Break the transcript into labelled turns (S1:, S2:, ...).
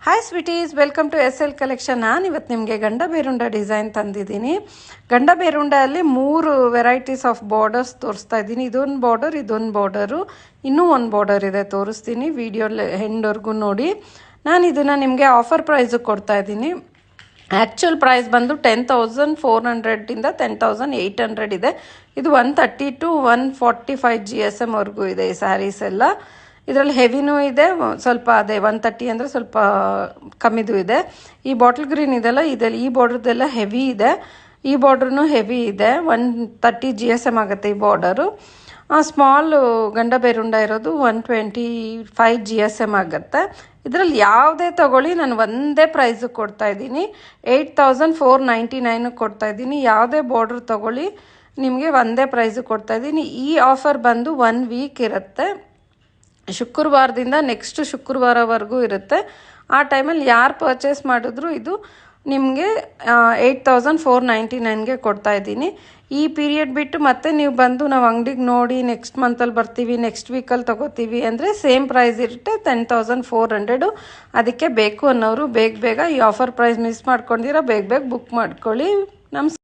S1: Hi sweeties, welcome to SL collection. ನಾನು ಇವತ್ತು ನಿಮಗೆ ಗಂಡ ಬೇರುಂಡ ಡಿಸೈನ್ ತಂದಿದ್ದೀನಿ. ಗಂಡ ಬೇರುಂಡಲ್ಲಿ 3 ವೆರೈಟೀಸ್ ಆಫ್ ಬಾರ್ಡರ್ಸ್ ತೋರಿಸ್ತಾ ಇದ್ದೀನಿ. ಇದೊಂದು ಬಾರ್ಡರು, ಇನ್ನೂ ಒಂದು ಬಾರ್ಡರ್ ಇದೆ, ತೋರಿಸ್ತೀನಿ. ವಿಡಿಯೋ ಹೆಂಡ್ವರೆಗೂ ನೋಡಿ. ನಾನು ಇದನ್ನು ನಿಮಗೆ ಆಫರ್ ಪ್ರೈಸಿಗೆ ಕೊಡ್ತಾ ಇದ್ದೀನಿ. ಆ್ಯಕ್ಚುಲ್ ಪ್ರೈಸ್ ಬಂದು 10,400 10,800 ಇದೆ. ಇದು 130 to 145 GSM ವರೆಗೂ ಇದೆ ಈ ಸ್ಯಾರೀಸ್ ಎಲ್ಲ. ಇದರಲ್ಲಿ ಹೆವಿನೂ ಇದೆ, ಸ್ವಲ್ಪ ಅದೇ 130 ಅಂದರೆ ಸ್ವಲ್ಪ ಕಮ್ಮಿದು ಇದೆ. ಈ ಬಾಟಲ್ ಗ್ರೀನ್ ಇದೆಲ್ಲ ಈ ಬಾರ್ಡ್ರದ್ದೆಲ್ಲ ಹೆವಿ ಇದೆ. ಈ ಬಾರ್ಡ್ರೂ ಹೆವಿ ಇದೆ, 130 GSM ಆಗುತ್ತೆ ಈ ಬಾರ್ಡರು. ಸ್ಮಾಲ್ ಗಂಡ ಬೇರುಂಡ ಇರೋದು 125 GSM ಆಗುತ್ತೆ. ಇದರಲ್ಲಿ ಯಾವುದೇ ತಗೊಳ್ಳಿ ನಾನು ಒಂದೇ ಪ್ರೈಸಿಗೆ ಕೊಡ್ತಾ ಇದ್ದೀನಿ. 8,499 ಕೊಡ್ತಾ ಇದ್ದೀನಿ. ಯಾವುದೇ ಬಾರ್ಡ್ರ್ ತಗೊಳ್ಳಿ ನಿಮಗೆ ಒಂದೇ ಪ್ರೈಸಿಗೆ ಕೊಡ್ತಾ ಇದ್ದೀನಿ. ಈ ಆಫರ್ ಬಂದು 1 ವೀಕ್ ಇರುತ್ತೆ, ಶುಕ್ರವಾರದಿಂದ ನೆಕ್ಸ್ಟ್ ಶುಕ್ರವಾರವರೆಗೂ ಇರುತ್ತೆ. ಆ ಟೈಮಲ್ಲಿ ಯಾರು ಪರ್ಚೇಸ್ ಮಾಡಿದ್ರು ಇದು ನಿಮಗೆ 8,499ಗೆ ಕೊಡ್ತಾ ಇದ್ದೀನಿ. ಈ ಪೀರಿಯಡ್ ಬಿಟ್ಟು ಮತ್ತೆ ನೀವು ಬಂದು ನಾವು ಅಂಗಡಿಗೆ ನೋಡಿ ನೆಕ್ಸ್ಟ್ ಮಂತಲ್ಲಿ ಬರ್ತೀವಿ, ನೆಕ್ಸ್ಟ್ ವೀಕಲ್ಲಿ ತೊಗೋತೀವಿ ಅಂದರೆ ಸೇಮ್ ಪ್ರೈಸ್ ಇರುತ್ತೆ, 10,400. ಅದಕ್ಕೆ ಬೇಕು ಅನ್ನೋರು ಬೇಗ ಈ ಆಫರ್ ಪ್ರೈಸ್ ಮಿಸ್ ಮಾಡ್ಕೊಂಡಿರೋ ಬೇಗ ಬುಕ್ ಮಾಡ್ಕೊಳ್ಳಿ. ನಮಸ್ಕಾರ.